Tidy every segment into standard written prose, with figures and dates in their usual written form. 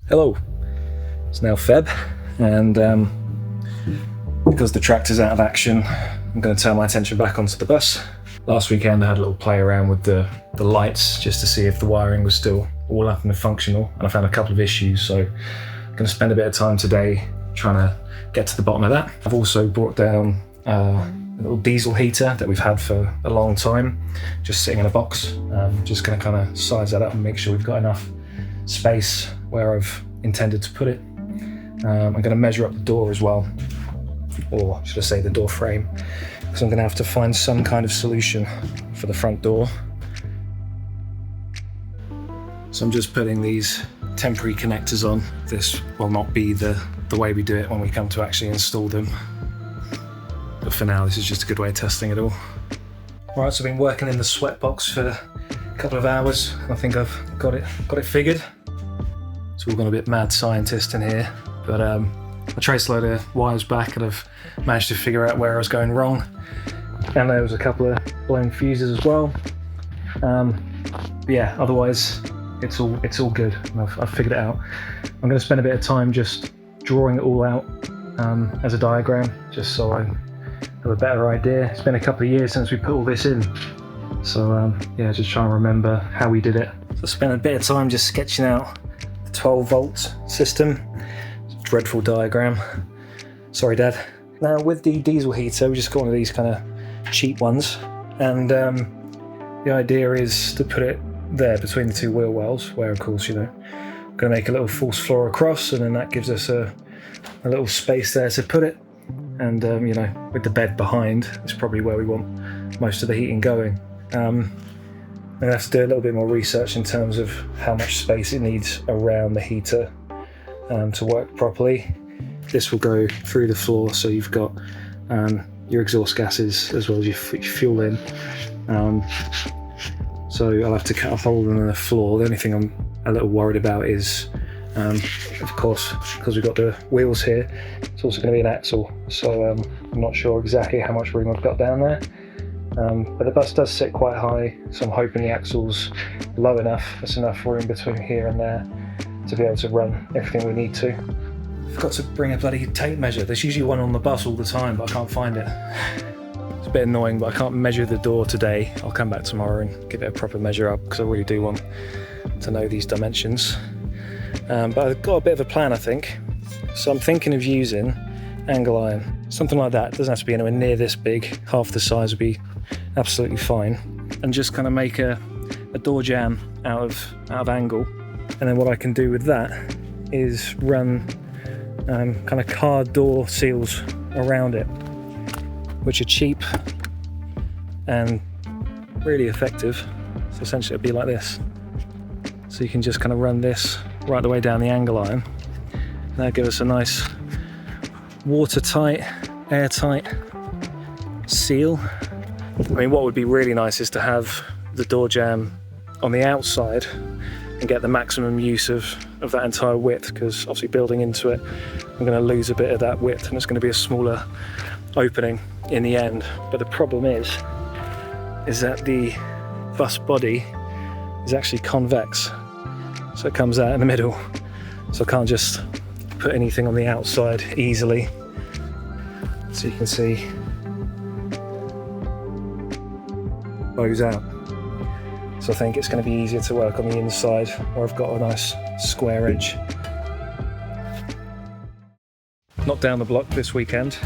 Hello, it's now Feb, and because the tractor's out of action, I'm going to turn my attention back onto the bus. Last weekend I had a little play around with the lights just to see if the wiring was still all up and functional, and I found a couple of issues, so I'm going to spend a bit of time today trying to get to the bottom of that. I've also brought down a little diesel heater that we've had for a long time, just sitting in a box. Just going to kind of size that up and make sure we've got enough space where I've intended to put it. I'm going to measure up the door as well, or should I say the door frame, because I'm going to have to find some kind of solution for the front door. So I'm just putting these temporary connectors on. This will not be the way we do it when we come to actually install them, but for now this is just a good way of testing it all. Right, so I've been working in the sweat box for a couple of hours. I think I've got it figured. It's all gone a bit mad scientist in here, but I traced a load of wires back and I've managed to figure out where I was going wrong. And there was a couple of blown fuses as well. But yeah, otherwise it's all good. I've figured it out. I'm going to spend a bit of time just drawing it all out as a diagram, just so I have a better idea. It's been a couple of years since we put all this in, so yeah, just trying to remember how we did it. So I spent a bit of time just sketching out the 12 volt system. Dreadful diagram. Sorry, Dad. Now with the diesel heater, we just got one of these kind of cheap ones, and the idea is to put it there between the two wheel wells, where of course, you know, I'm going to make a little false floor across, and then that gives us a little space there to put it. And you know, with the bed behind, it's probably where we want most of the heating going. I'm going to have to do a little bit more research in terms of how much space it needs around the heater to work properly. This will go through the floor, so you've got your exhaust gases as well as your fuel in. So I'll have to cut a hole in the floor. The only thing I'm a little worried about is, of course, because we've got the wheels here, it's also going to be an axle. So I'm not sure exactly how much room I've got down there. But the bus does sit quite high, so I'm hoping the axle's low enough. There's enough room between here and there to be able to run everything we need to. I forgot to bring a bloody tape measure. There's usually one on the bus all the time, but I can't find it. It's a bit annoying, but I can't measure the door today. I'll come back tomorrow and give it a proper measure up, because I really do want to know these dimensions. But I've got a bit of a plan, I think. So I'm thinking of using angle iron, something like that. It doesn't have to be anywhere near this big. Half the size would be absolutely fine. And just kind of make a door jamb out of angle. And then what I can do with that is run kind of car door seals around it, which are cheap and really effective. So essentially it'll be like this. So you can just kind of run this right the way down the angle iron. And that'll give us a nice watertight, airtight seal. I mean, what would be really nice is to have the door jamb on the outside and get the maximum use of that entire width, because obviously building into it, I'm going to lose a bit of that width and it's going to be a smaller opening in the end. But the problem is that the bus body is actually convex, so it comes out in the middle, so I can't just put anything on the outside easily. So you can see bows out. So I think it's going to be easier to work on the inside, where I've got a nice square edge. Not down the block this weekend.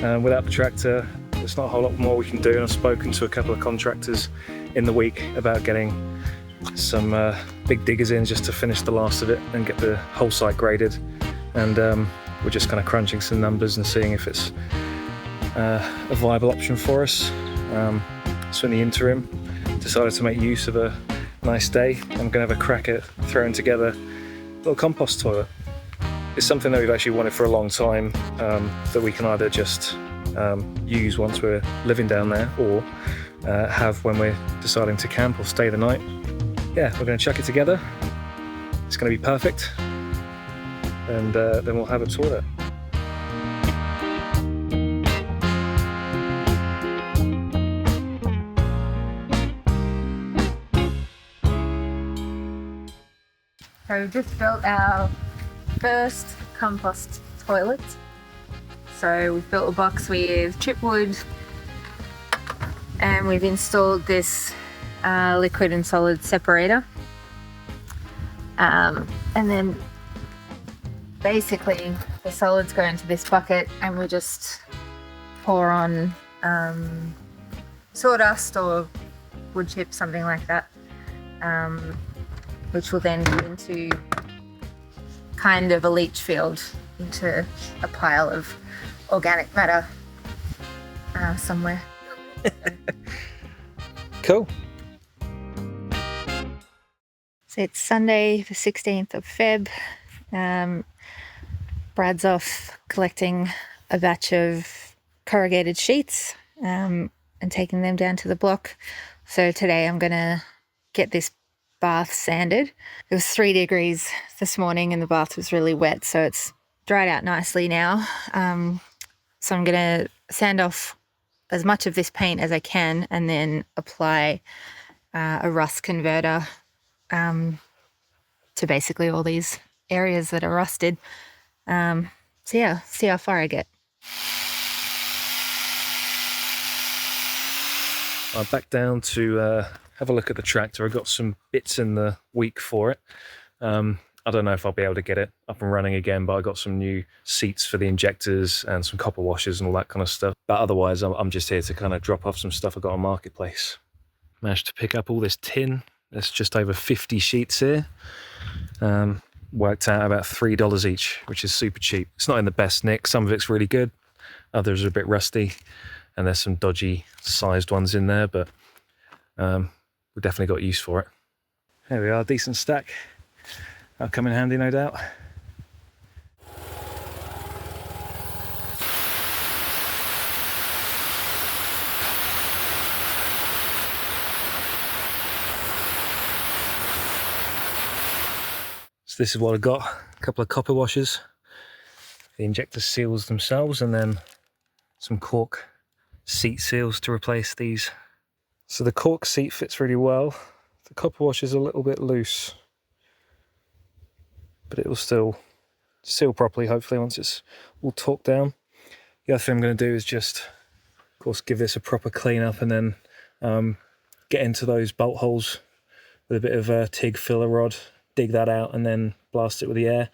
Without the tractor, there's not a whole lot more we can do, and I've spoken to a couple of contractors in the week about getting some big diggers in just to finish the last of it and get the whole site graded. And we're just kind of crunching some numbers and seeing if it's a viable option for us. So in the interim, decided to make use of a nice day. I'm going to have a crack at throwing together a little compost toilet. It's something that we've actually wanted for a long time, that we can either just use once we're living down there, or have when we're deciding to camp or stay the night. Yeah, we're going to chuck it together. It's going to be perfect, and then we'll have a toilet. All So we just built our first compost toilet. So we've built a box with chipwood and we've installed this liquid and solid separator. And then basically the solids go into this bucket and we just pour on sawdust or wood chips, something like that, which will then go into kind of a leach field, into a pile of organic matter somewhere. Cool. So it's Sunday the 16th of Feb. Brad's off collecting a batch of corrugated sheets and taking them down to the block. So today I'm gonna get this bath sanded. It was 3 degrees this morning and the bath was really wet, so it's dried out nicely now. So I'm gonna sand off as much of this paint as I can and then apply a rust converter to basically all these areas that are rusted. So yeah, see how far I get. I'm back down to have a look at the tractor. I got some bits in the week for it. I don't know if I'll be able to get it up and running again, but I got some new seats for the injectors and some copper washers and all that kind of stuff. But otherwise, I'm just here to kind of drop off some stuff I got on Marketplace. Managed to pick up all this tin. There's just over 50 sheets here. Worked out about $3 each, which is super cheap. It's not in the best nick. Some of it's really good. Others are a bit rusty. And there's some dodgy sized ones in there, but we've definitely got use for it. There we are, decent stack. That'll come in handy, no doubt. So this is what I got, a couple of copper washers, the injector seals themselves, and then some cork seat seals to replace these. So the cork seat fits really well. The copper wash is a little bit loose, but it will still seal properly, hopefully, once it's all torqued down. The other thing I'm going to do is just, of course, give this a proper clean up and then get into those bolt holes with a bit of TIG filler rod, dig that out and then blast it with the air.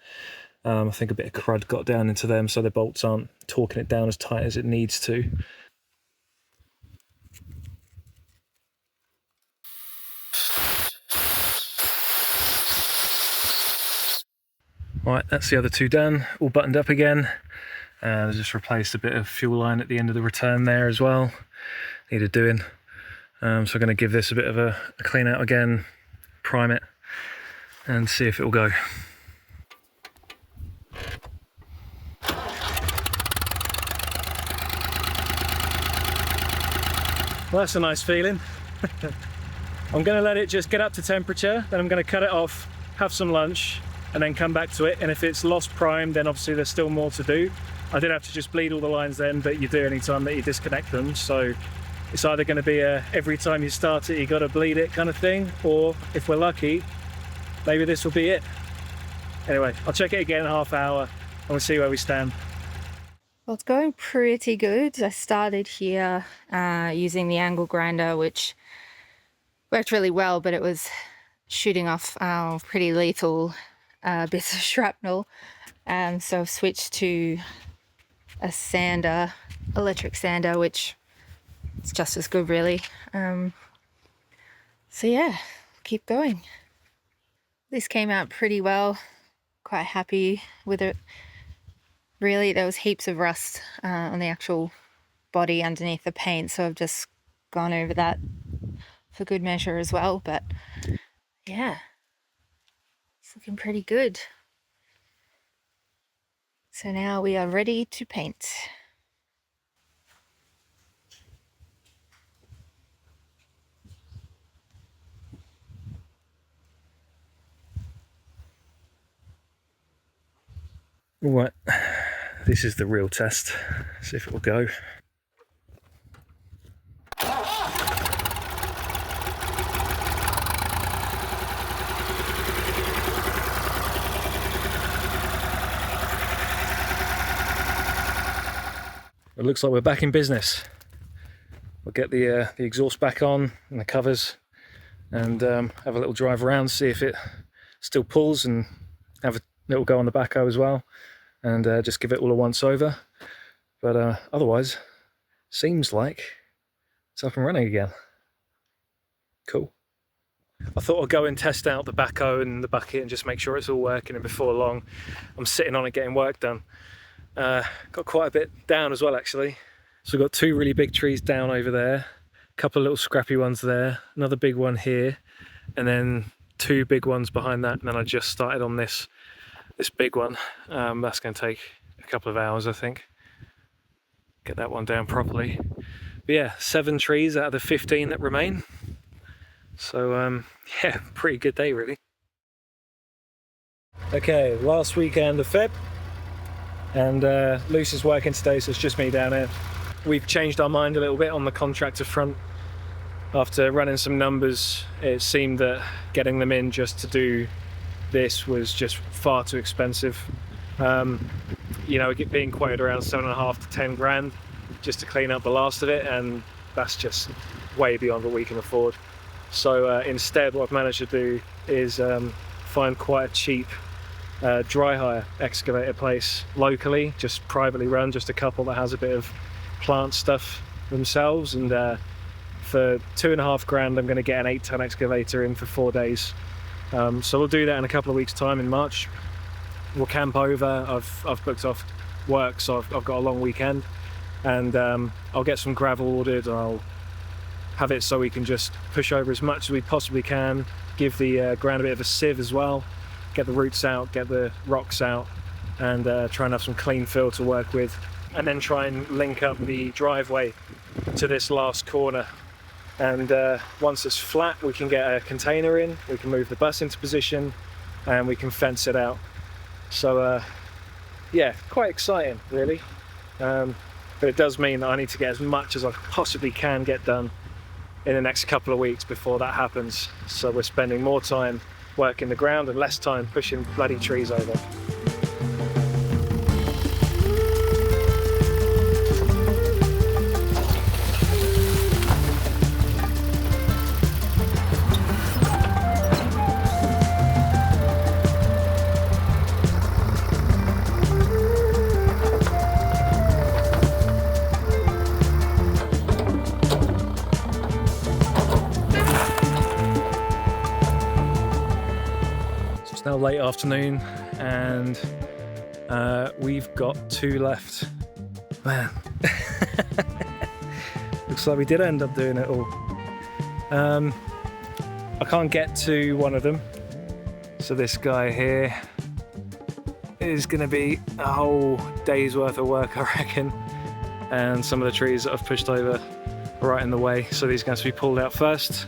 I think a bit of crud got down into them, so the bolts aren't torquing it down as tight as it needs to. Right, that's the other two done, all buttoned up again. And I just replaced a bit of fuel line at the end of the return there as well. Needed doing. So I'm going to give this a bit of a clean out again, prime it, and see if it will go. Well, that's a nice feeling. I'm going to let it just get up to temperature, then I'm going to cut it off, have some lunch, and then come back to it. And if it's lost prime, then obviously there's still more to do. I did have to just bleed all the lines then, but you do any time that you disconnect them. So it's either going to be a every time you start it, you got to bleed it kind of thing, or if we're lucky, maybe this will be it. Anyway, I'll check it again in a half hour and we'll see where we stand. Well, it's going pretty good. I started here using the angle grinder, which worked really well, but it was shooting off pretty lethal bits of shrapnel. So I've switched to a sander, electric sander, which is just as good really. So yeah, keep going. This came out pretty well, quite happy with it. Really, there was heaps of rust on the actual body underneath the paint, so I've just gone over that for good measure as well. But yeah, it's looking pretty good. So now we are ready to paint. Right, this is the real test. See if it will go. It looks like we're back in business. We'll get the exhaust back on and the covers, and have a little drive around, see if it still pulls, and have a little go on the backhoe as well, and just give it all a once over. But otherwise, seems like it's up and running again. Cool. I thought I'd go and test out the backhoe and the bucket and just make sure it's all working, and before long I'm sitting on it getting work done. Got quite a bit down as well, actually. So we've got 2 really big trees down over there, a couple of little scrappy ones there, another big one here, and then 2 big ones behind that, and then I just started on this big one. That's going to take a couple of hours, I think, get that one down properly. But yeah, 7 trees out of the 15 that remain. So yeah, pretty good day really. Okay, last weekend of Feb, and Luce is working today, so it's just me down here. We've changed our mind a little bit on the contractor front. After running some numbers, it seemed that getting them in just to do this was just far too expensive. You know, being quoted around 7.5 to 10 grand just to clean up the last of it, and that's just way beyond what we can afford. So instead, what I've managed to do is find quite a cheap dry hire excavator place locally, just privately run, just a couple that has a bit of plant stuff themselves, and for 2.5 grand I'm going to get an 8-ton excavator in for 4 days. So we'll do that in a couple of weeks time in March. We'll camp over. I've booked off work, so I've got a long weekend, and I'll get some gravel ordered, and I'll have it so we can just push over as much as we possibly can, give the ground a bit of a sieve as well, get the roots out, get the rocks out, and try and have some clean fill to work with, and then try and link up the driveway to this last corner. And once it's flat, we can get a container in, we can move the bus into position, and we can fence it out. So yeah, quite exciting really, but it does mean that I need to get as much as I possibly can get done in the next couple of weeks before that happens. So we're spending more time working the ground and less time pushing bloody trees over. Now late afternoon, and we've got 2 left. Man, looks like we did end up doing it all. I can't get to one of them, so this guy here is going to be a whole day's worth of work, I reckon, and some of the trees that I've pushed over are right in the way, so these are going to be pulled out first,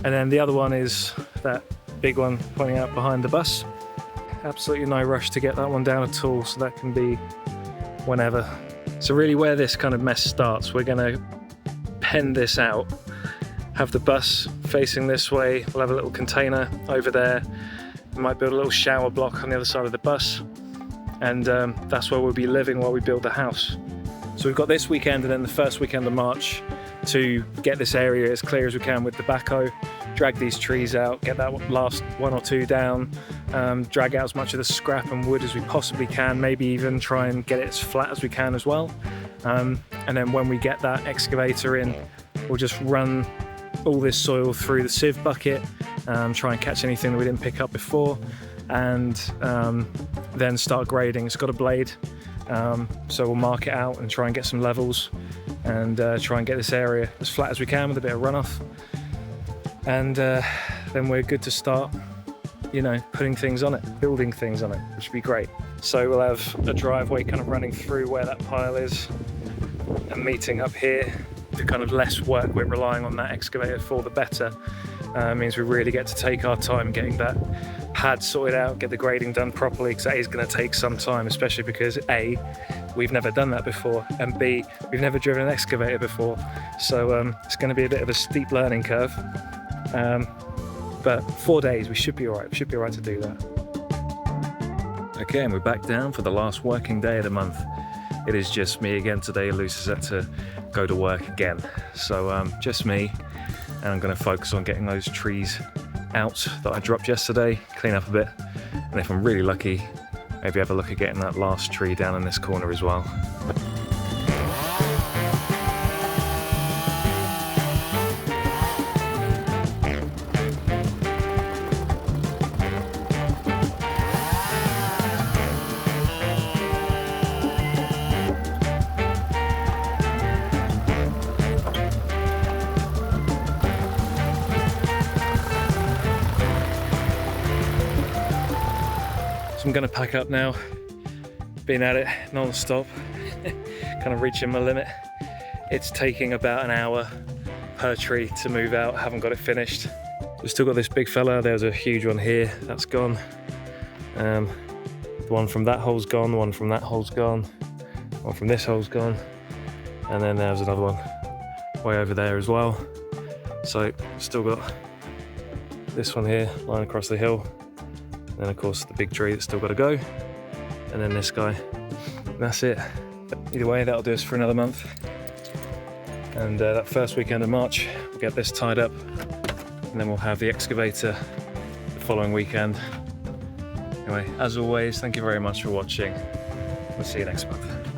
and then the other one is that big one pointing out behind the bus. Absolutely no rush to get that one down at all, so that can be whenever. So really where this kind of mess starts, we're going to pen this out, have the bus facing this way, we'll have a little container over there, we might build a little shower block on the other side of the bus, and that's where we'll be living while we build the house. So we've got this weekend and then the first weekend of March to get this area as clear as we can with the backhoe, drag these trees out, get that last 1 or 2 down, drag out as much of the scrap and wood as we possibly can, maybe even try and get it as flat as we can as well. And then when we get that excavator in, we'll just run all this soil through the sieve bucket, try and catch anything that we didn't pick up before, and then start grading. It's got a blade, so we'll mark it out and try and get some levels, and try and get this area as flat as we can with a bit of runoff. And then we're good to start, you know, putting things on it, building things on it, which would be great. So we'll have a driveway kind of running through where that pile is and meeting up here. The kind of less work we're relying on that excavator for, the better. Means we really get to take our time getting that pad sorted out, get the grading done properly, because that is going to take some time, especially because A, we've never done that before, and B, we've never driven an excavator before. So it's going to be a bit of a steep learning curve. But 4 days, we should be all right. We should be all right to do that. Okay, and we're back down for the last working day of the month. it is just me again today. Lucy's had to go to work again. So just me, and I'm gonna focus on getting those trees out that I dropped yesterday, clean up a bit, and if I'm really lucky, maybe have a look at getting that last tree down in this corner as well. I'm gonna pack up now. Been at it non-stop, kind of reaching my limit. It's taking about an hour per tree to move out. I haven't got it finished. We've still got this big fella. There's a huge one here, that's gone. The one from that hole's gone, the one from that hole's gone, one from this hole's gone, and then there's another one way over there as well. So still got this one here lying across the hill. And then of course the big tree that's still got to go, and then this guy. And that's it. But either way, that'll do us for another month. And that first weekend of March, we'll get this tied up, and then we'll have the excavator the following weekend. Anyway, as always, thank you very much for watching. We'll see you next month.